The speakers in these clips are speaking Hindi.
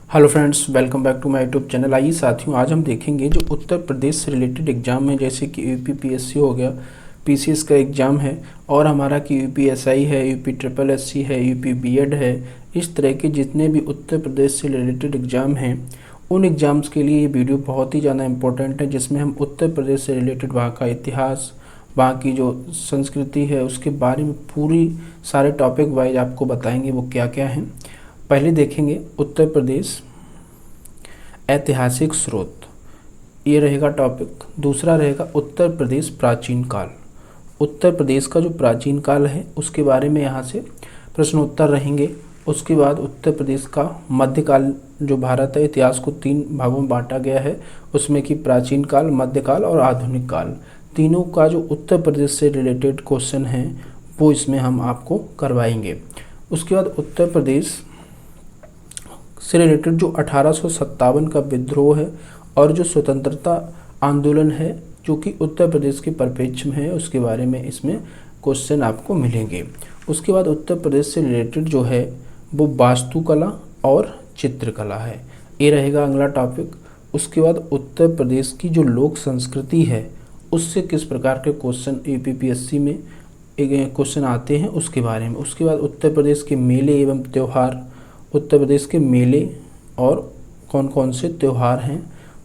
Hello friends, welcome back to my YouTube channel. आइए साथियों, आज हम देखेंगे जो उत्तर प्रदेश से रिलेटेड एग्ज़ाम है, जैसे कि यूपीपीएससी हो गया, पीसीएस का एग्ज़ाम है, और हमारा कि यूपीएसआई है, यूपी ट्रिपल एससी है, यूपी बीएड है। इस तरह के जितने भी उत्तर प्रदेश से रिलेटेड एग्ज़ाम हैं, उन एग्ज़ाम्स के लिए ये वीडियो बहुत ही ज़्यादा इंपॉर्टेंट है, जिसमें हम उत्तर प्रदेश से रिलेटेड वहाँ का इतिहास, वहाँ की जो संस्कृति है, उसके बारे में पूरी सारे टॉपिक वाइज आपको बताएंगे वो क्या क्या हैं। पहले देखेंगे उत्तर प्रदेश ऐतिहासिक स्रोत, ये रहेगा टॉपिक। दूसरा रहेगा उत्तर प्रदेश प्राचीन काल। उत्तर प्रदेश का जो प्राचीन काल है उसके बारे में यहाँ से प्रश्नोत्तर रहेंगे। उसके बाद उत्तर प्रदेश का मध्यकाल, जो भारत है, इतिहास को 3 भागों में बांटा गया है, उसमें कि प्राचीन काल, मध्यकाल और आधुनिक काल, तीनों का जो उत्तर प्रदेश से रिलेटेड क्वेश्चन हैं वो इसमें हम आपको करवाएंगे। उसके बाद उत्तर प्रदेश से रिलेटेड जो 1857 का विद्रोह है और जो स्वतंत्रता आंदोलन है जो कि उत्तर प्रदेश के परिप्रेक्ष्य में है, उसके बारे में इसमें क्वेश्चन आपको मिलेंगे। उसके बाद उत्तर प्रदेश से रिलेटेड जो है वो वास्तुकला और चित्रकला है, ये रहेगा अगला टॉपिक। उसके बाद उत्तर प्रदेश की जो लोक संस्कृति है उससे किस प्रकार के क्वेश्चन यूपीपीएससी में क्वेश्चन आते हैं उसके बारे में। उसके बाद उत्तर प्रदेश के मेले एवं त्यौहार, उत्तर प्रदेश के मेले और कौन कौन से त्यौहार हैं।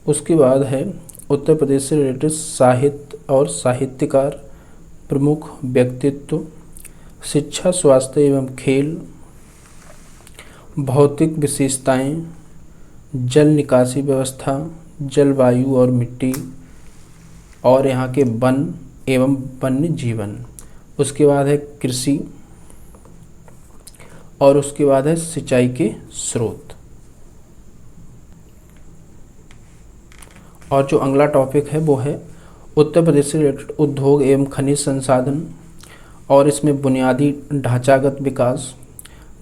उसके बाद है उत्तर प्रदेश से रिलेटेड साहित्य और साहित्यकार, प्रमुख व्यक्तित्व, शिक्षा, स्वास्थ्य एवं खेल, भौतिक विशेषताएं, जल निकासी व्यवस्था, जलवायु और मिट्टी, और यहाँ के वन एवं वन्य जीवन। उसके बाद है कृषि, और उसके बाद है सिंचाई के स्रोत। और जो अगला टॉपिक है वो है उत्तर प्रदेश से रिलेटेड उद्योग एवं खनिज संसाधन, और इसमें बुनियादी ढांचागत विकास,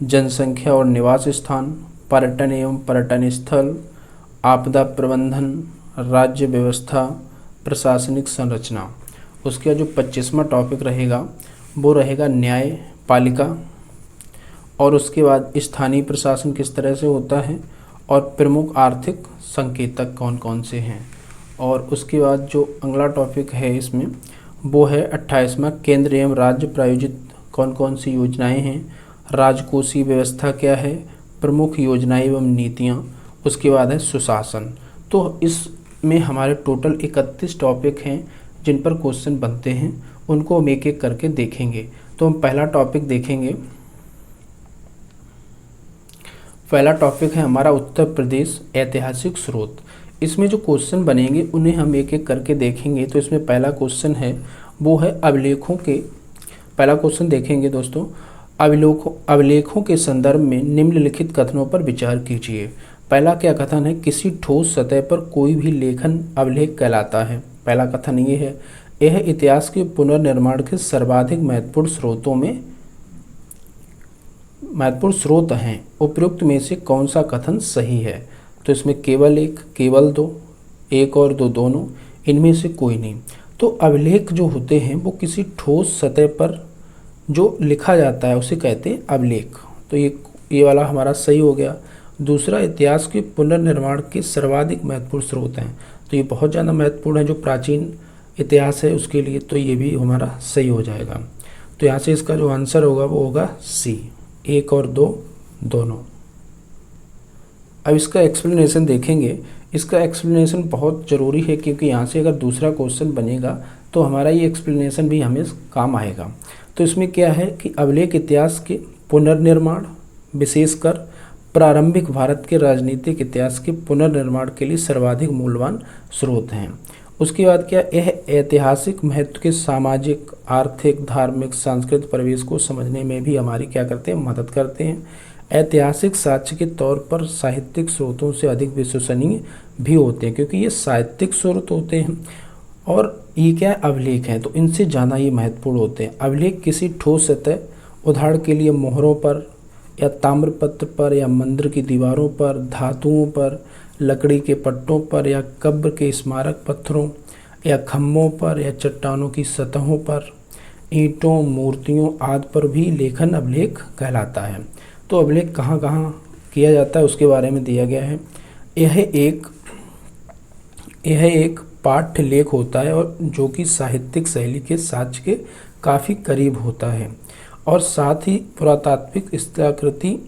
जनसंख्या और निवास स्थान, पर्यटन एवं पर्यटन स्थल, आपदा प्रबंधन, राज्य व्यवस्था, प्रशासनिक संरचना। उसके बाद जो 25वां टॉपिक रहेगा वो रहेगा न्यायपालिका, और उसके बाद स्थानीय प्रशासन किस तरह से होता है, और प्रमुख आर्थिक संकेतक कौन कौन से हैं। और उसके बाद जो अगला टॉपिक है इसमें वो है 28वां, केंद्र एवं राज्य प्रायोजित कौन कौन सी योजनाएं हैं, राजकोषीय व्यवस्था क्या है, प्रमुख योजनाएं एवं नीतियां। उसके बाद है सुशासन। तो इसमें हमारे टोटल 31 टॉपिक हैं जिन पर क्वेश्चन बनते हैं, उनको हम एक एक करके देखेंगे। तो हम पहला टॉपिक देखेंगे। पहला टॉपिक है हमारा उत्तर प्रदेश ऐतिहासिक स्रोत। इसमें जो क्वेश्चन बनेंगे उन्हें हम एक एक करके देखेंगे। तो इसमें पहला क्वेश्चन है वो है अभिलेखों के, पहला क्वेश्चन देखेंगे दोस्तों, अभिलेखों के संदर्भ में निम्नलिखित कथनों पर विचार कीजिए। पहला क्या कथन है, किसी ठोस सतह पर कोई भी लेखन अभिलेख कहलाता है। पहला कथन ये है, यह इतिहास के पुनर्निर्माण के सर्वाधिक महत्वपूर्ण स्रोत हैं। उपयुक्त में से कौन सा कथन सही है। तो इसमें केवल एक, केवल दो, एक और दो, दोनों, इनमें से कोई नहीं। तो अभिलेख जो होते हैं वो किसी ठोस सतह पर जो लिखा जाता है उसे कहते हैं अभिलेख। तो ये वाला हमारा सही हो गया। दूसरा, इतिहास के पुनर्निर्माण के सर्वाधिक महत्वपूर्ण स्रोत हैं। तो ये बहुत ज़्यादा महत्वपूर्ण है जो प्राचीन इतिहास है उसके लिए, तो ये भी हमारा सही हो जाएगा। तो यहाँ से इसका जो आंसर होगा वो होगा सी, एक और दो, दोनों। अब इसका एक्सप्लेनेशन देखेंगे। इसका एक्सप्लेनेशन बहुत ज़रूरी है क्योंकि यहाँ से अगर दूसरा क्वेश्चन बनेगा तो हमारा ये एक्सप्लेनेशन भी हमें काम आएगा। तो इसमें क्या है कि अभिलेख इतिहास के पुनर्निर्माण, विशेषकर प्रारंभिक भारत के राजनीतिक इतिहास के पुनर्निर्माण के लिए सर्वाधिक मूल्यवान स्रोत हैं। उसके बाद क्या, यह ऐतिहासिक महत्व के सामाजिक, आर्थिक, धार्मिक, सांस्कृतिक परिवेश को समझने में भी हमारी क्या करते हैं, मदद करते हैं। ऐतिहासिक साक्ष्य के तौर पर साहित्यिक स्रोतों से अधिक विश्वसनीय भी होते हैं क्योंकि ये साहित्यिक स्रोत होते हैं, और ये क्या है, अभिलेख हैं, तो इनसे ज़्यादा ये महत्वपूर्ण होते हैं। अभिलेख किसी ठोस सतह, उदाहरण के लिए मोहरों पर या ताम्रपत्र पर या मंदिर की दीवारों पर, धातुओं पर, लकड़ी के पट्टों पर या कब्र के स्मारक पत्थरों या खम्भों पर या चट्टानों की सतहों पर, ईंटों, मूर्तियों आदि पर भी लेखन अभिलेख कहलाता है। तो अभिलेख कहाँ कहाँ किया जाता है उसके बारे में दिया गया है। यह एक पाठ्य लेख होता है और जो कि साहित्यिक शैली के साक्ष्य के काफ़ी करीब होता है और साथ ही पुरातात्विक स्थलाकृति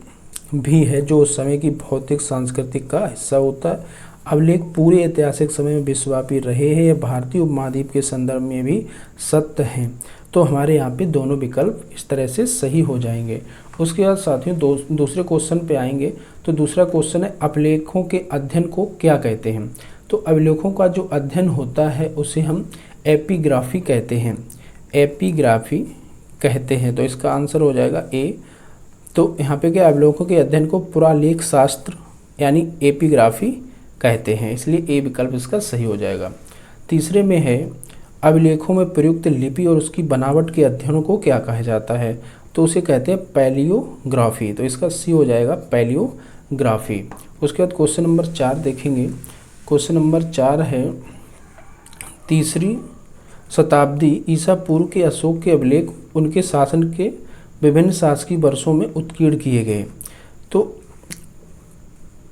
भी है जो उस समय की भौतिक सांस्कृतिक का हिस्सा होता है। अभिलेख पूरे ऐतिहासिक समय में विश्वव्यापी रहे हैं, यह भारतीय उपमहाद्वीप के संदर्भ में भी सत्य हैं। तो हमारे यहाँ पे दोनों विकल्प इस तरह से सही हो जाएंगे। उसके बाद साथियों दूसरे क्वेश्चन पे आएंगे। तो दूसरा क्वेश्चन है अभिलेखों के अध्ययन को क्या कहते हैं। तो अभिलेखों का जो अध्ययन होता है उसे हम एपिग्राफी कहते हैं, एपिग्राफी कहते हैं। तो इसका आंसर हो जाएगा ए। तो यहाँ पे क्या अभिलेखों के अध्ययन को पुरालेख शास्त्र यानी एपिग्राफी कहते हैं, इसलिए ए विकल्प इसका सही हो जाएगा। तीसरे में है अभिलेखों में प्रयुक्त लिपि और उसकी बनावट के अध्ययनों को क्या कहा जाता है। तो उसे कहते हैं पैलियोग्राफी। तो इसका सी हो जाएगा पैलियोग्राफी। उसके बाद क्वेश्चन नंबर 4 देखेंगे। क्वेश्चन नंबर 4 है 3री शताब्दी ईसा पूर्व के अशोक के अभिलेख उनके शासन के विभिन्न शासकीय वर्षों में उत्कीर्ण किए गए। तो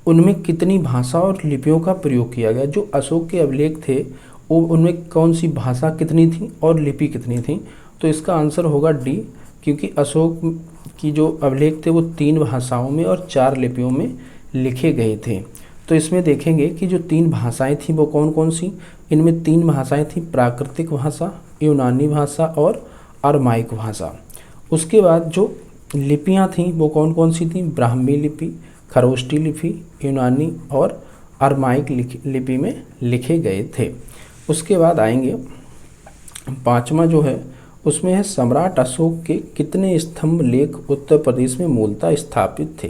उनमें कितनी भाषा और लिपियों का प्रयोग किया गया। जो अशोक के अभिलेख थे वो उनमें कौन सी भाषा कितनी थी और लिपि कितनी थी। तो इसका आंसर होगा डी, क्योंकि अशोक की जो अभिलेख थे वो 3 भाषाओं में और 4 लिपियों में लिखे गए थे। तो इसमें देखेंगे कि जो 3 भाषाएं थी वो कौन कौन सी। इनमें 3 भाषाएं थी, प्राकृतिक भाषा, यूनानी भाषा और अरमाइक भाषा। उसके बाद जो लिपियां थीं वो कौन कौन सी थीं, ब्राह्मी लिपि, खरोष्टी लिपि, यूनानी और अरमाइक लिपि में लिखे गए थे। उसके बाद आएंगे 5वां जो है उसमें है सम्राट अशोक के कितने स्तंभ लेख उत्तर प्रदेश में मूलतः स्थापित थे।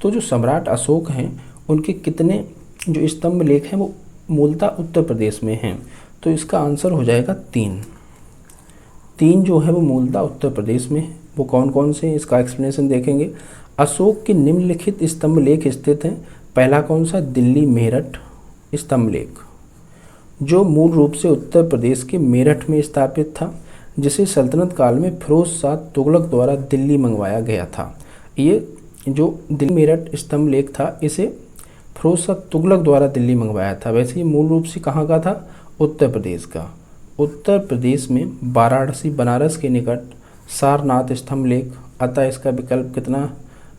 तो जो सम्राट अशोक हैं उनके कितने जो स्तंभ लेख हैं वो मूलतः उत्तर प्रदेश में हैं। तो इसका आंसर हो जाएगा 3 जो है वो मूलतः उत्तर प्रदेश में है। वो कौन कौन से हैं इसका एक्सप्लेनेशन देखेंगे। अशोक के निम्नलिखित स्तंभ लेख स्थित हैं। पहला कौन सा, दिल्ली मेरठ स्तंभ लेख, जो मूल रूप से उत्तर प्रदेश के मेरठ में स्थापित था, जिसे सल्तनत काल में फिरोज शाह तुगलक द्वारा दिल्ली मंगवाया गया था। ये जो दिल्ली मेरठ स्तंभ लेख था इसे फिरोज शाह तुगलक द्वारा दिल्ली मंगवाया था। वैसे ये मूल रूप से कहाँ का था, उत्तर प्रदेश का। उत्तर प्रदेश में वाराणसी बनारस के निकट सारनाथ स्तंभ लेख, अतः इसका विकल्प कितना,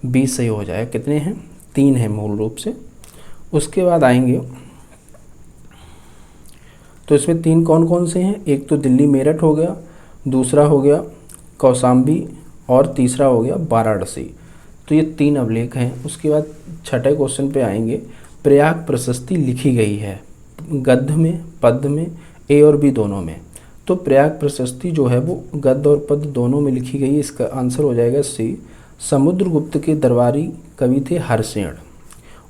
20 सही हो जाए। कितने हैं, 3 हैं मूल रूप से। उसके बाद आएंगे तो इसमें 3 कौन कौन से हैं, एक तो दिल्ली मेरठ हो गया, दूसरा हो गया कौशाम्बी और तीसरा हो गया वाराणसी। तो ये 3 अभिलेख हैं। उसके बाद छठे क्वेश्चन पे आएंगे। प्रयाग प्रशस्ति लिखी गई है गद्य में, पद्य में, ए और बी दोनों में। तो प्रयाग प्रशस्ति जो है वो गद्य और पद्य दोनों में लिखी गई है। इसका आंसर हो जाएगा सी। समुद्रगुप्त के दरबारी कवि थे हर्षेण,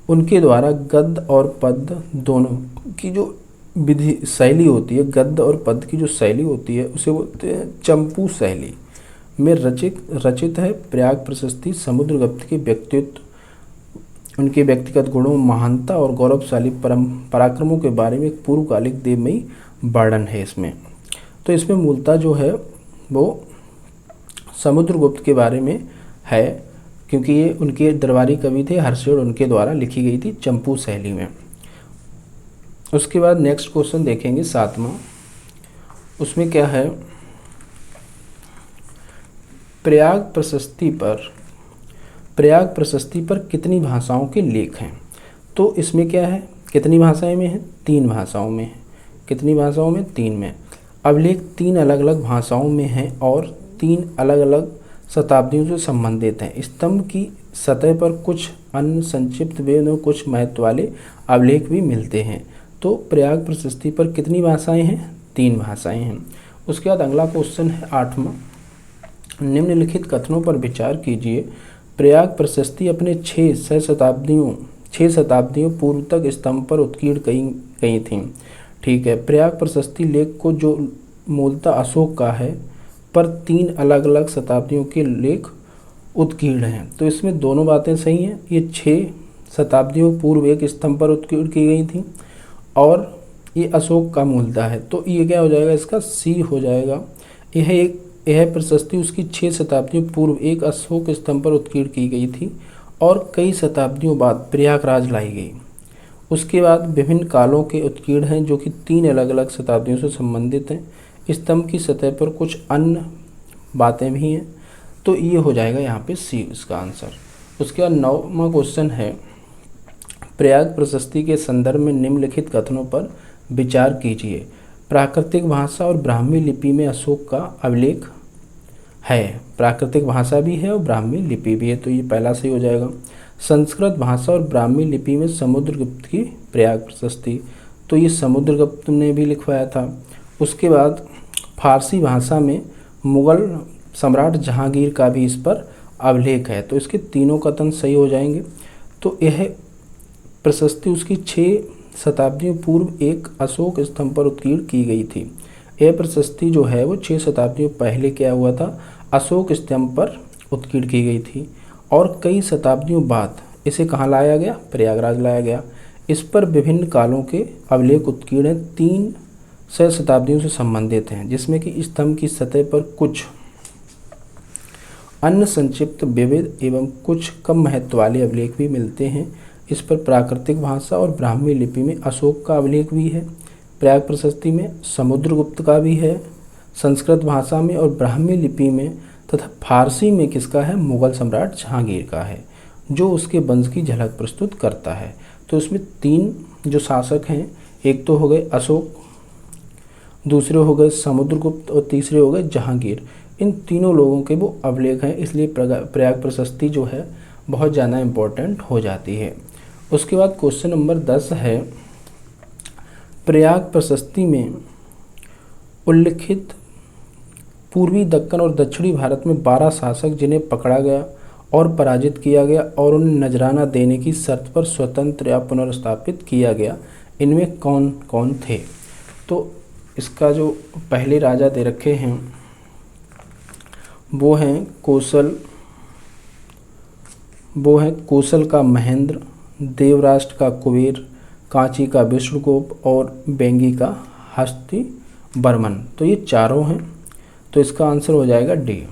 उनके द्वारा गद्य और पद्य दोनों की जो विधि शैली होती है, गद्य और पद्य की जो शैली होती है उसे बोलते हैं चंपू शैली में रचित है। प्रयाग प्रशस्ति समुद्रगुप्त के व्यक्तित्व, उनके व्यक्तिगत गुणों, महानता और गौरवशाली पराक्रमों के बारे में एक पूर्वकालिक देवमयी वर्णन है इसमें। तो इसमें मूलतः जो है वो समुद्रगुप्त के बारे में है, क्योंकि ये उनके दरबारी कवि थे हर्षेण, उनके द्वारा लिखी गई थी चंपू शैली में। उसके बाद नेक्स्ट क्वेश्चन देखेंगे 7वां। उसमें क्या है, प्रयाग प्रशस्ति पर कितनी भाषाओं के लेख हैं। तो इसमें क्या है, कितनी भाषाएं में है, 3 भाषाओं में है। कितनी भाषाओं में, 3 में। अभिलेख 3 अलग अलग भाषाओं में हैं और 3 अलग अलग शताब्दियों से संबंधित हैं। स्तंभ की सतह पर कुछ अन्य संक्षिप्त वेद और कुछ महत्व वाले अभिलेख भी मिलते हैं। तो प्रयाग प्रशस्ति पर कितनी भाषाएं हैं, 3 भाषाएं हैं। उसके बाद अगला क्वेश्चन है 8वां। निम्नलिखित कथनों पर विचार कीजिए। प्रयाग प्रशस्ति अपने 6 शताब्दियों पूर्व तक स्तंभ पर उत्कीर्ण गई थी। ठीक है, प्रयाग प्रशस्ति लेख को जो मूलतः अशोक का है पर 3 अलग अलग शताब्दियों के लेख उत्कीर्ण हैं। तो इसमें दोनों बातें सही हैं। ये 6 शताब्दियों पूर्व एक स्तंभ पर उत्कीर्ण की गई थी और ये अशोक का मूलतः है। तो ये क्या हो जाएगा, इसका सी हो जाएगा। यह प्रशस्ति उसकी 6 शताब्दियों पूर्व एक अशोक स्तंभ पर उत्कीर्ण की गई थी और कई शताब्दियों बाद प्रयागराज लाई गई। उसके बाद विभिन्न कालों के उत्कीर्ण हैं जो कि 3 अलग अलग शताब्दियों से संबंधित हैं। स्तंभ की सतह पर कुछ अन्य बातें भी हैं। तो ये हो जाएगा यहाँ पे सी इसका आंसर। उसके बाद 9वां क्वेश्चन है, प्रयाग प्रशस्ति के संदर्भ में निम्नलिखित कथनों पर विचार कीजिए। प्राकृतिक भाषा और ब्राह्मी लिपि में अशोक का अभिलेख है। प्राकृतिक भाषा भी है और ब्राह्मी लिपि भी है, तो ये पहला सही हो जाएगा। संस्कृत भाषा और ब्राह्मी लिपि में समुद्रगुप्त की प्रयाग प्रशस्ति, तो ये समुद्रगुप्त ने भी लिखवाया था। उसके बाद फारसी भाषा में मुग़ल सम्राट जहांगीर का भी इस पर अभिलेख है, तो इसके तीनों कथन सही हो जाएंगे। तो यह प्रशस्ति उसकी 6 शताब्दियों पूर्व एक अशोक स्तंभ पर उत्कीर्ण की गई थी। यह प्रशस्ति जो है वो 6 शताब्दियों पहले क्या हुआ था, अशोक स्तंभ पर उत्कीर्ण की गई थी और कई शताब्दियों बाद इसे कहाँ लाया गया, प्रयागराज लाया गया। इस पर विभिन्न कालों के अभिलेख उत्कीर्ण हैं, 3 शताब्दियों से संबंधित हैं, जिसमें कि स्तंभ की सतह पर कुछ अन्य संक्षिप्त विविध एवं कुछ कम महत्व वाले अभिलेख भी मिलते हैं। इस पर प्राकृतिक भाषा और ब्राह्मी लिपि में अशोक का अभिलेख भी है, प्रयाग प्रशस्ति में समुद्रगुप्त का भी है, संस्कृत भाषा में और ब्राह्मी लिपि में तथा फारसी में किसका है, मुग़ल सम्राट जहांगीर का है, जो उसके वंश की झलक प्रस्तुत करता है। तो इसमें 3 जो शासक हैं, एक तो हो गए अशोक, दूसरे हो गए समुद्रगुप्त और तीसरे हो गए जहांगीर। इन तीनों लोगों के वो अभिलेख हैं, इसलिए प्रयाग प्रशस्ति जो है बहुत ज़्यादा इम्पोर्टेंट हो जाती है। उसके बाद क्वेश्चन नंबर 10 है, प्रयाग प्रशस्ति में उल्लिखित पूर्वी दक्कन और दक्षिणी भारत में 12 शासक जिन्हें पकड़ा गया और पराजित किया गया और उन्हें नजराना देने की शर्त पर स्वतंत्र या पुनर्स्थापित किया गया, इनमें कौन कौन थे। तो इसका जो पहले राजा दे रखे हैं वो हैं कोसल का महेंद्र, देवराष्ट्र का कुबेर, कांची का विष्णुगुप्त और बेंगी का हस्तिवर्मन। तो ये चारों हैं, तो इसका आंसर हो जाएगा डी।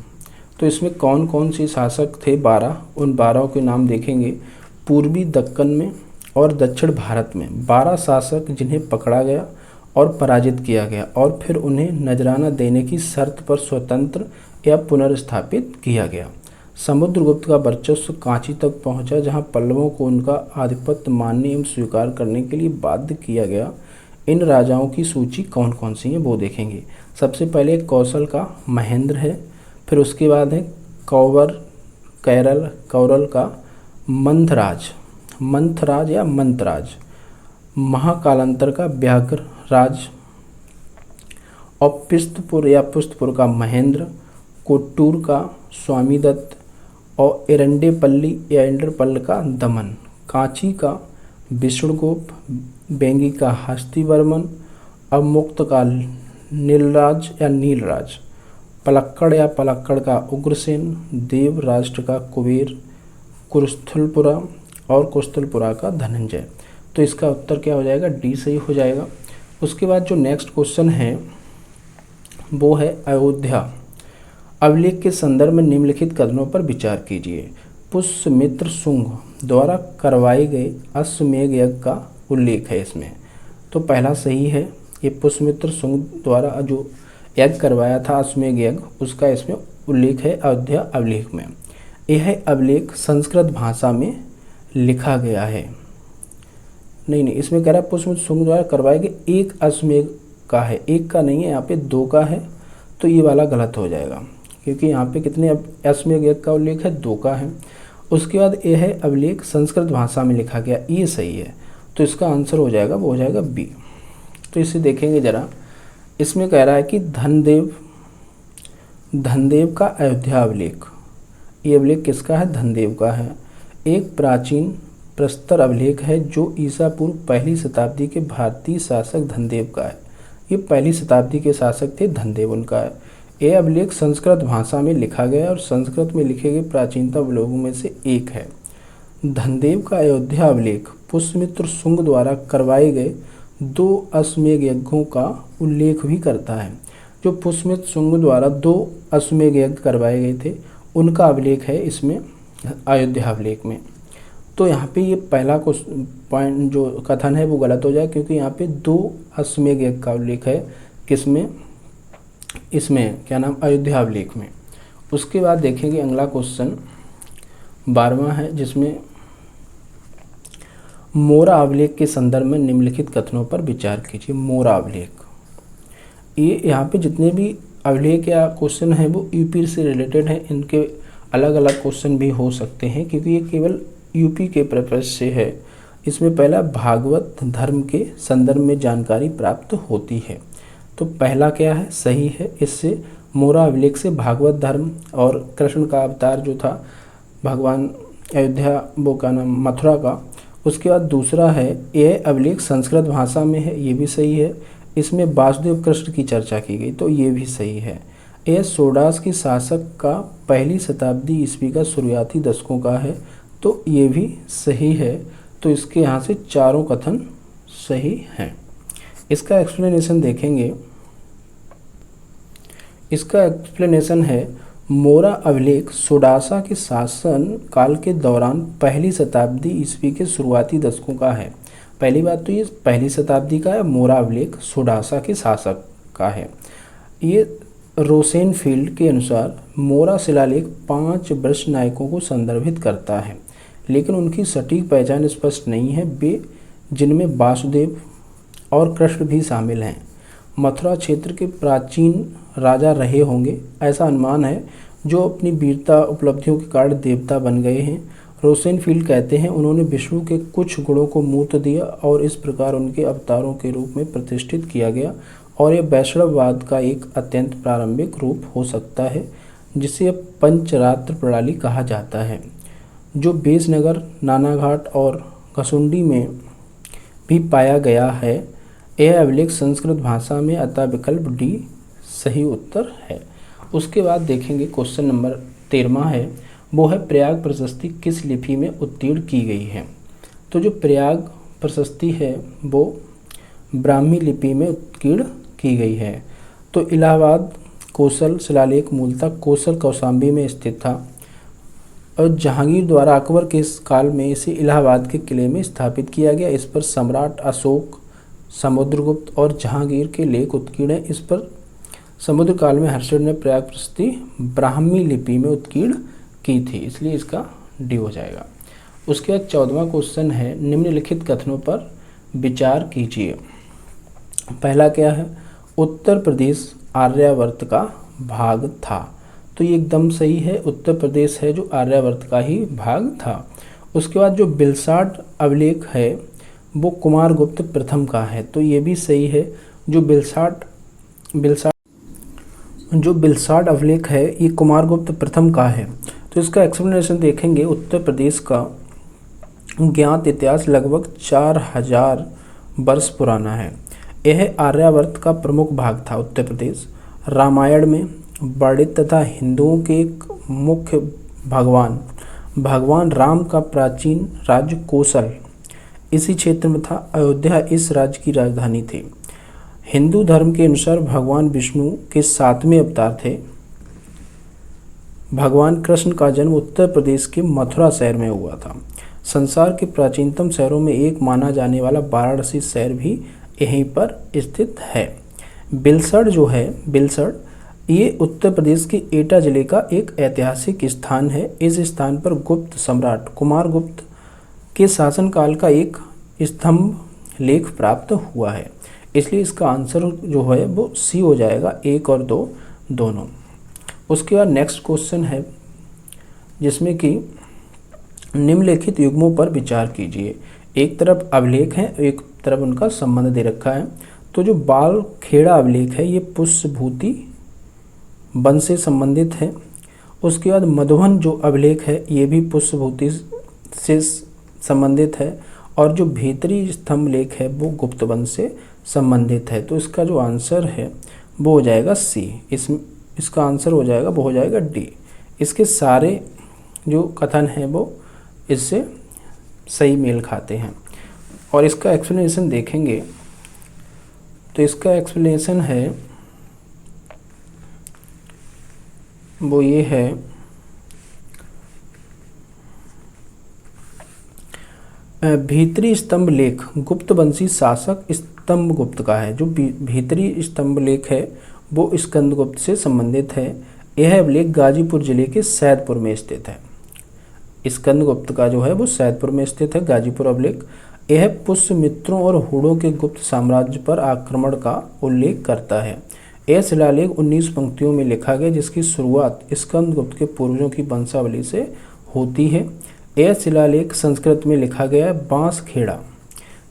तो इसमें कौन कौन से शासक थे 12, उन 12 के नाम देखेंगे। पूर्वी दक्कन में और दक्षिण भारत में 12 शासक जिन्हें पकड़ा गया और पराजित किया गया और फिर उन्हें नजराना देने की शर्त पर स्वतंत्र या पुनर्स्थापित किया गया। समुद्रगुप्त का वर्चस्व कांची तक पहुंचा, जहां पल्लवों को उनका आधिपत्य मानने एवं स्वीकार करने के लिए बाध्य किया गया। इन राजाओं की सूची कौन कौन सी है वो देखेंगे। सबसे पहले कौशल का महेंद्र है, फिर उसके बाद है कौरल का मंथराज या मंतराज, महाकालांतर का व्याघ्रराज, और पुष्टपुर का महेंद्र, कोट्टूर का स्वामीदत्त और एरंडेपल्ली या एंडरपल्ल का दमन, कांची का विष्णुगुप्त, बेंगी का हस्तिवर्मन, अवमुक्त का नीलराज, पलक्कड़ का उग्रसेन, देव राष्ट्र का कुबेर, कुस्थलपुरा का धनंजय। तो इसका उत्तर क्या हो जाएगा, डी सही हो जाएगा। उसके बाद जो नेक्स्ट क्वेश्चन है वो है अयोध्या। अभिलेख के संदर्भ में निम्नलिखित कथनों पर विचार कीजिए। पुष्यमित्र शुंग द्वारा करवाए गए अश्वमेध यज्ञ का उल्लेख है इसमें, तो पहला सही है। ये पुष्यमित्र शुंग द्वारा जो यज्ञ करवाया था अश्वमेध यज्ञ, उसका इसमें उल्लेख है अयोध्या अभिलेख में। यह अभिलेख संस्कृत भाषा में लिखा गया है। नहीं, इसमें कह रहा है पुष्यमित्र शुंग द्वारा करवाए गए एक अश्वमेध का है, एक का नहीं है, यहाँ पे 2 का है, तो ये वाला गलत हो जाएगा क्योंकि यहाँ पे कितने अश्वमेध यज्ञ का उल्लेख है, 2 का है। उसके बाद यह अभिलेख संस्कृत भाषा में लिखा गया, ये सही है, तो इसका आंसर हो जाएगा वो हो जाएगा बी। तो इसे देखेंगे ज़रा। इसमें कह रहा है कि धनदेव का अयोध्या अभिलेख, ये अभिलेख किसका है, धनदेव का है। एक प्राचीन प्रस्तर अभिलेख है जो ईसा पूर्व 1ली शताब्दी के भारतीय शासक धनदेव का है। ये 1ली शताब्दी के शासक थे, धनदेव उनका है। यह अभिलेख संस्कृत भाषा में लिखा गया और संस्कृत में लिखे गए प्राचीनतम अभिलेखों में से एक है। धनदेव का अयोध्या अभिलेख पुष्यमित्र शुंग द्वारा करवाए गए 2 अश्वमेध यज्ञों का उल्लेख भी करता है। जो पुष्यमित्र शुंग द्वारा 2 अश्वमेध यज्ञ करवाए गए थे, उनका अभिलेख है इसमें अयोध्या अभिलेख में। तो यहाँ पे ये पहला पॉइंट जो कथन है वो गलत हो जाए, क्योंकि यहाँ पे 2 अश्वमेध यज्ञ का उल्लेख है। किसमें? इसमें क्या नाम, अयोध्या अभिलेख में। उसके बाद देखेंगे अगला क्वेश्चन 12वां है, जिसमें मोरा अभिलेख के संदर्भ में निम्नलिखित कथनों पर विचार कीजिए। मोरा अभिलेख, ये यहाँ पे जितने भी अभिलेख या क्वेश्चन हैं वो यूपी से रिलेटेड हैं। इनके अलग अलग क्वेश्चन भी हो सकते हैं, क्योंकि ये केवल यूपी के पर्पज से है। इसमें पहला भागवत धर्म के संदर्भ में जानकारी प्राप्त होती है। तो पहला क्या है, सही है। इससे मोरा अभिलेख से भागवत धर्म और कृष्ण का अवतार जो था भगवान अयोध्या वो का नाम मथुरा का। उसके बाद दूसरा है, यह अभिलेख संस्कृत भाषा में है, ये भी सही है। इसमें वासुदेव कृष्ण की चर्चा की गई, तो ये भी सही है। यह सोडास के शासक का 1ली शताब्दी ईस्वी का शुरुआती दशकों का है, तो ये भी सही है। तो इसके यहाँ से चारों कथन सही हैं। इसका एक्सप्लेनेशन देखेंगे। इसका एक्सप्लेनेशन है, मोरा अभिलेख सोडासा के शासन काल के दौरान 1ली शताब्दी ईस्वी के शुरुआती दशकों का है। पहली बात तो ये 1ली शताब्दी का है। मोरा अभिलेख सोडासा के शासक का है। ये रोसेनफील्ड के अनुसार मोरा शिलालेख 5 वरिष्ठ नायकों को संदर्भित करता है, लेकिन उनकी सटीक पहचान स्पष्ट नहीं है। वे जिनमें वासुदेव और कृष्ण भी शामिल हैं, मथुरा क्षेत्र के प्राचीन राजा रहे होंगे, ऐसा अनुमान है, जो अपनी वीरता उपलब्धियों के कारण देवता बन गए हैं। रोसेनफील्ड कहते हैं, उन्होंने विष्णु के कुछ गुणों को मूर्त दिया और इस प्रकार उनके अवतारों के रूप में प्रतिष्ठित किया गया, और यह वैष्णववाद का एक अत्यंत प्रारंभिक रूप हो सकता है, जिसे पंचरात्र प्रणाली कहा जाता है, जो बेसनगर, नानाघाट और घसुंडी में भी पाया गया है। यह अभिलेख संस्कृत भाषा में, अतः विकल्प डी सही उत्तर है। उसके बाद देखेंगे क्वेश्चन नंबर 13वां है, वो है प्रयाग प्रशस्ति किस लिपि में उत्तीर्ण की गई है। तो जो प्रयाग प्रशस्ति है वो ब्राह्मी लिपि में उत्कीर्ण की गई है। तो इलाहाबाद कोसल शिलालेख मूलतः कोसल कौशाम्बी में स्थित था, और जहांगीर द्वारा अकबर के इस काल में इसे इलाहाबाद के किले में स्थापित किया गया। इस पर सम्राट अशोक, समुद्रगुप्त और जहांगीर के लेख उत्कीर्ण है। इस पर समुद्र काल में हर्षवर्धन ने प्रयाग प्रशस्ति ब्राह्मी लिपि में उत्कीर्ण की थी, इसलिए इसका डी हो जाएगा। उसके बाद 14वां क्वेश्चन है, निम्नलिखित कथनों पर विचार कीजिए। पहला क्या है, उत्तर प्रदेश आर्यावर्त का भाग था। तो ये एकदम सही है, उत्तर प्रदेश है जो आर्यावर्त का ही भाग था। उसके बाद जो बिलसाट अभिलेख है वो कुमारगुप्त प्रथम का है, तो ये भी सही है। जो बिलसाट अभिलेख है ये कुमारगुप्त प्रथम का है। तो इसका एक्सप्लेनेशन देखेंगे। उत्तर प्रदेश का ज्ञात इतिहास लगभग 4000 वर्ष पुराना है। यह आर्यावर्त का प्रमुख भाग था। उत्तर प्रदेश रामायण में वर्णित तथा हिंदुओं के एक मुख्य भगवान राम का प्राचीन राज्य कोसल इसी क्षेत्र में था। अयोध्या इस राज्य की राजधानी थी। हिंदू धर्म के अनुसार भगवान विष्णु के 7वें अवतार थे। भगवान कृष्ण का जन्म उत्तर प्रदेश के मथुरा शहर में हुआ था। संसार के प्राचीनतम शहरों में एक माना जाने वाला वाराणसी शहर भी यहीं पर स्थित है। बिलसड़ जो है, बिलसड़ ये उत्तर प्रदेश के एटा जिले का एक ऐतिहासिक स्थान है। इस स्थान पर गुप्त सम्राट कुमारगुप्त के शासनकाल का एक स्तंभ लेख प्राप्त हुआ है, इसलिए इसका आंसर जो है वो सी हो जाएगा, 1 और 2 दोनों। उसके बाद नेक्स्ट क्वेश्चन है जिसमें कि निम्नलिखित युग्मों पर विचार कीजिए। एक तरफ अभिलेख है, एक तरफ उनका संबंध दे रखा है। तो जो बाल खेड़ा अभिलेख है ये पुष्यभूति वंश से संबंधित है। उसके बाद मधुबन जो अभिलेख है ये भी पुष्यभूति से संबंधित है, और जो भीतरी स्तंभ लेख है वो गुप्त वंश से संबंधित है। तो इसका जो आंसर है वो हो जाएगा सी। इसका आंसर हो जाएगा वो हो जाएगा डी। इसके सारे जो कथन हैं वो इससे सही मेल खाते हैं। और इसका एक्सप्लेनेशन देखेंगे तो इसका एक्सप्लेनेशन है वो ये है भीतरी स्तंभ लेख गुप्त वंशी शासक स्तंभगुप्त का है। जो भीतरी स्तंभ लेख है वो स्कंदगुप्त से संबंधित है। यह अभिलेख गाजीपुर जिले के सैदपुर में स्थित है। स्कंदगुप्त का जो है वो सैदपुर में स्थित है, गाजीपुर अभिलेख। यह पुष्यमित्रों और हुड़ों के गुप्त साम्राज्य पर आक्रमण का उल्लेख करता है। यह शिलालेख 19 पंक्तियों में लिखा गया, जिसकी शुरुआत स्कंदगुप्त के पूर्वजों की वंशावली से होती है। यह शिलालेख संस्कृत में लिखा गया है। बांसखेड़ा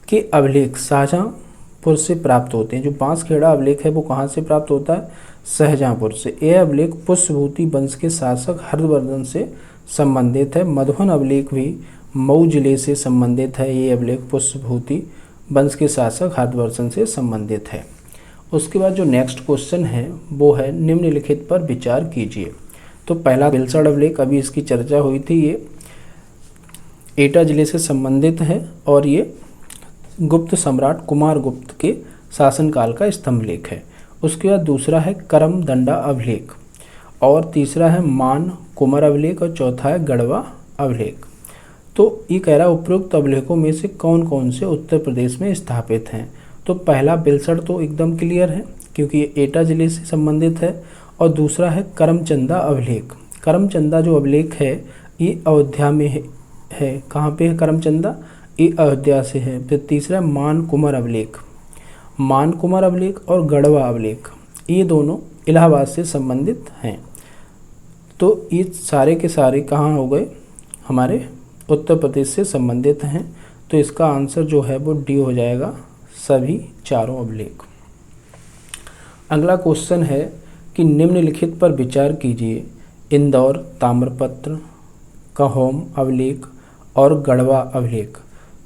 के अभिलेख शाहजहाँपुर से प्राप्त होते हैं। जो बांसखेड़ा अभिलेख है वो कहाँ से प्राप्त होता है? शाहजहाँपुर से। यह अभिलेख पुष्यभूति वंश के शासक हर्षवर्धन से संबंधित है। मधुबन अभिलेख भी मऊ जिले से संबंधित है। ये अभिलेख पुष्यभूति वंश के शासक हर्षवर्धन से संबंधित है। उसके बाद जो नेक्स्ट क्वेश्चन है वो है निम्नलिखित पर विचार कीजिए। तो पहला बिलसड़ अभिलेख, अभी इसकी चर्चा हुई थी, ये एटा जिले से संबंधित है और ये गुप्त सम्राट कुमारगुप्त के शासनकाल का स्तंभ लेख है। उसके बाद दूसरा है करमदंडा अभिलेख और तीसरा है मान कुमार अभिलेख और चौथा है गढ़वा अभिलेख। तो ये कह रहा है उपरोक्त अभिलेखों में से कौन कौन से उत्तर प्रदेश में स्थापित हैं। तो पहला बिलसड़ तो एकदम क्लियर है क्योंकि ये एटा जिले से संबंधित है। और दूसरा है करमचंदा अभिलेख। करमचंदा जो अभिलेख है ये अयोध्या में है। कहाँ पे है करमचंदा? ये अयोध्या से है। फिर तीसरा मान कुमार अभिलेख, मान कुमार अभिलेख और गढ़वा अभिलेख, ये दोनों इलाहाबाद से संबंधित हैं। तो ये सारे के सारे कहाँ हो गए? हमारे उत्तर प्रदेश से संबंधित हैं। तो इसका आंसर जो है वो डी हो जाएगा, सभी चारों अभिलेख। अगला क्वेश्चन है कि निम्नलिखित पर विचार कीजिए। इंदौर ताम्रपत्र, कहोम अभिलेख और गढ़वा अभिलेख।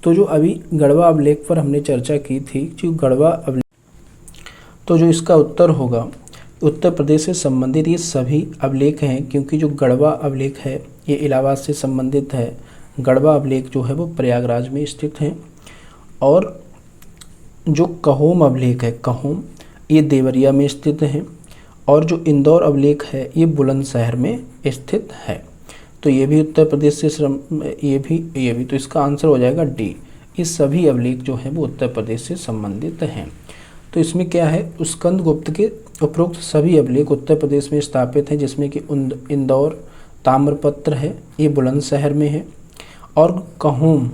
तो जो अभी गढ़वा अभिलेख पर हमने चर्चा की थी, जो गढ़वा अभिलेख, तो जो इसका उत्तर होगा उत्तर प्रदेश से संबंधित ये सभी अभिलेख हैं, क्योंकि जो गढ़वा अभिलेख है ये इलाहाबाद से संबंधित है। गढ़वा अभिलेख जो है वो प्रयागराज में स्थित है। और जो कहोम अभिलेख है, कहोम, ये देवरिया में स्थित है। और जो इंदौर अभिलेख है ये बुलंदशहर में स्थित है। तो ये भी उत्तर प्रदेश से ये भी तो इसका आंसर हो जाएगा डी। ये सभी अभिलेख जो हैं वो उत्तर प्रदेश से संबंधित हैं। तो इसमें क्या है, स्कंदगुप्त के उपरोक्त सभी अभिलेख उत्तर प्रदेश में स्थापित हैं, जिसमें कि इंदौर ताम्रपत्र है ये बुलंदशहर में है, और कहोम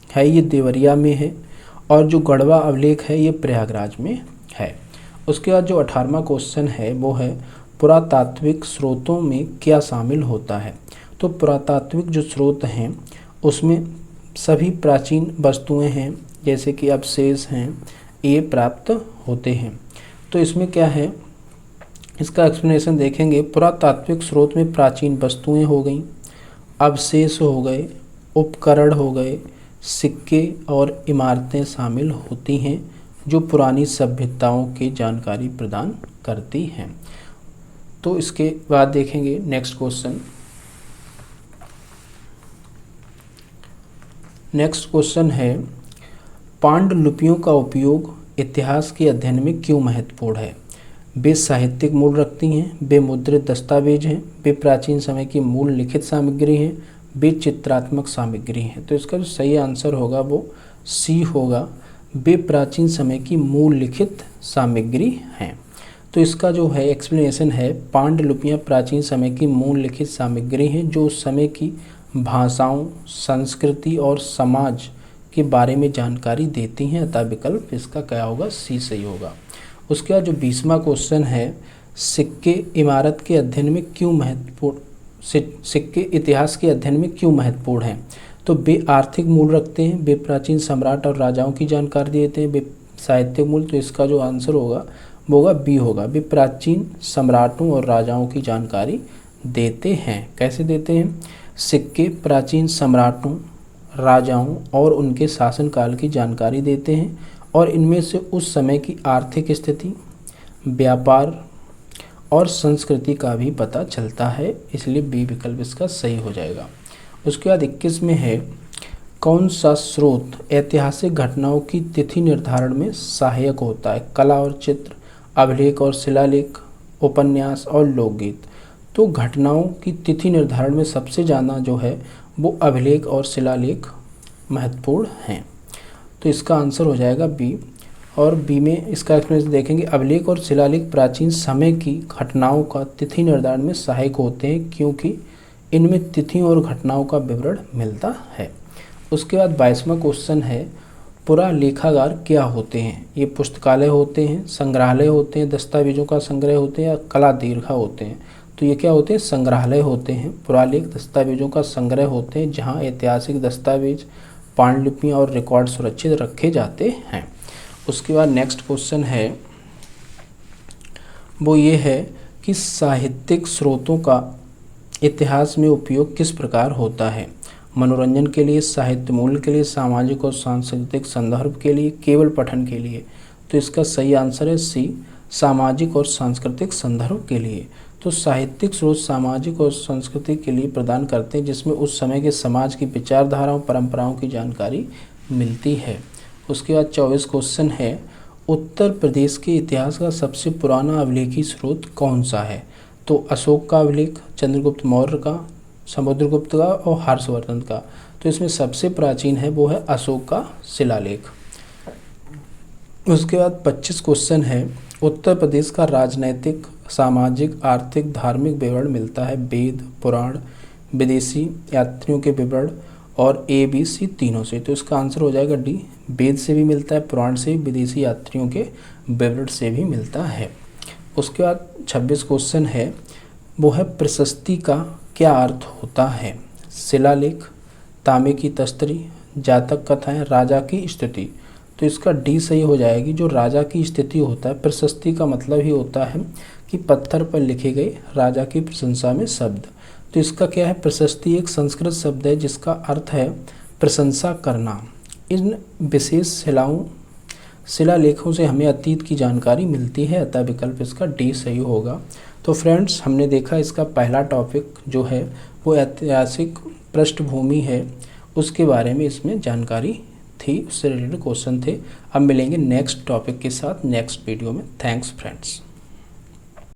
है ये देवरिया में है, और जो गढ़वा अभिलेख है ये प्रयागराज में है। उसके बाद जो 18वां क्वेश्चन है वो है पुरातात्विक स्रोतों में क्या शामिल होता है। तो पुरातात्विक जो स्रोत हैं उसमें सभी प्राचीन वस्तुएं हैं, जैसे कि अवशेष हैं, ये प्राप्त होते हैं। तो इसमें क्या है, इसका एक्सप्लेनेशन देखेंगे। पुरातात्विक स्रोत में प्राचीन वस्तुएं हो गई, अवशेष हो गए, उपकरण हो गए, सिक्के और इमारतें शामिल होती हैं, जो पुरानी सभ्यताओं की जानकारी प्रदान करती हैं। तो इसके बाद देखेंगे नेक्स्ट क्वेश्चन। नेक्स्ट क्वेश्चन है पांडुलिपियों का उपयोग इतिहास के अध्ययन में क्यों महत्वपूर्ण है। वे साहित्यिक मूल रखती हैं, वे मुद्रित दस्तावेज हैं, वे प्राचीन समय की मूल लिखित सामग्री हैं, वे चित्रात्मक सामग्री हैं। तो इसका जो सही आंसर होगा वो सी होगा, वे प्राचीन समय की मूल लिखित सामग्री हैं। तो इसका जो है एक्सप्लेनेशन है, पांडुलिपियाँ प्राचीन समय की मूल लिखित सामग्री हैं, जो उस समय की भाषाओं, संस्कृति और समाज के बारे में जानकारी देती हैं। अतः विकल्प इसका क्या होगा, सी सही होगा। उसके बाद जो 20वां क्वेश्चन है, सिक्के इमारत के अध्ययन में क्यों महत्वपूर्ण, सिक्के इतिहास के अध्ययन में क्यों महत्वपूर्ण हैं। तो वे आर्थिक मूल रखते हैं, वे प्राचीन सम्राट और राजाओं की जानकारी देते हैं, वे साहित्यिक मूल। तो इसका जो आंसर होगा वो होगा बी होगा, वे प्राचीन सम्राटों और राजाओं की जानकारी देते हैं। कैसे देते हैं, सिक्के प्राचीन सम्राटों, राजाओं और उनके शासनकाल की जानकारी देते हैं, और इनमें से उस समय की आर्थिक स्थिति, व्यापार और संस्कृति का भी पता चलता है। इसलिए बी विकल्प इसका सही हो जाएगा। उसके बाद 21 में है, कौन सा स्रोत ऐतिहासिक घटनाओं की तिथि निर्धारण में सहायक होता है। कला और चित्र, अभिलेख और शिलालेख, उपन्यास और लोकगीत। तो घटनाओं की तिथि निर्धारण में सबसे ज़्यादा जो है वो अभिलेख और शिलालेख महत्वपूर्ण हैं। तो इसका आंसर हो जाएगा बी। और बी में इसका एक्सप्लेनेशन देखेंगे, अभिलेख और शिलालेख प्राचीन समय की घटनाओं का तिथि निर्धारण में सहायक होते हैं क्योंकि इनमें तिथियों और घटनाओं का विवरण मिलता है। उसके बाद 22वां क्वेश्चन है, पुरालेखागार क्या होते हैं? ये पुस्तकालय होते हैं, संग्रहालय होते हैं, दस्तावेजों का संग्रह होते हैं या कला दीर्घा होते हैं? तो ये क्या होते हैं? संग्रहालय होते हैं। पुरालेख दस्तावेजों का संग्रह होते हैं जहाँ ऐतिहासिक दस्तावेज, पांडुलिपियाँ और रिकॉर्ड सुरक्षित रखे जाते हैं। उसके बाद नेक्स्ट क्वेश्चन है वो ये है कि साहित्यिक स्रोतों का इतिहास में उपयोग किस प्रकार होता है? मनोरंजन के लिए, साहित्य मूल्य के लिए, सामाजिक और सांस्कृतिक संदर्भ के लिए, केवल पठन के लिए? तो इसका सही आंसर है सी, सामाजिक और सांस्कृतिक संदर्भ के लिए। तो साहित्यिक स्रोत सामाजिक और सांस्कृतिक के लिए प्रदान करते हैं जिसमें उस समय के समाज की विचारधाराओं, परंपराओं की जानकारी मिलती है। उसके बाद 24 क्वेश्चन है, उत्तर प्रदेश के इतिहास का सबसे पुराना अभिलेखी स्रोत कौन सा है? तो अशोक का अभिलेख, चंद्रगुप्त मौर्य का, समुद्रगुप्त का और हर्षवर्धन का। तो इसमें सबसे प्राचीन है वो है अशोक का शिलालेख। उसके बाद 25 क्वेश्चन है, उत्तर प्रदेश का राजनैतिक, सामाजिक, आर्थिक, धार्मिक विवरण मिलता है वेद, पुराण, विदेशी यात्रियों के विवरण और ए बी सी तीनों से। तो इसका आंसर हो जाएगा डी, वेद से भी मिलता है, पुराण से, विदेशी यात्रियों के विवरण से भी मिलता है। उसके बाद 26 क्वेश्चन है वो है, प्रशस्ति का क्या अर्थ होता है? शिलालेख, तांबे की तस्तरी, जातक कथाएं, राजा की स्थिति। तो इसका डी सही हो जाएगी। जो राजा की स्थिति होता है, प्रशस्ति का मतलब ही होता है कि पत्थर पर लिखे गए राजा की प्रशंसा में शब्द। तो इसका क्या है? प्रशस्ति एक संस्कृत शब्द है जिसका अर्थ है प्रशंसा करना। इन विशेष शिलालेखों से हमें अतीत की जानकारी मिलती है, अतः विकल्प इसका डी सही होगा। तो फ्रेंड्स, हमने देखा इसका पहला टॉपिक जो है वो ऐतिहासिक पृष्ठभूमि है, उसके बारे में इसमें जानकारी थी, उससे रिलेटेड क्वेश्चन थे। अब मिलेंगे नेक्स्ट टॉपिक के साथ नेक्स्ट वीडियो में। Thanks friends.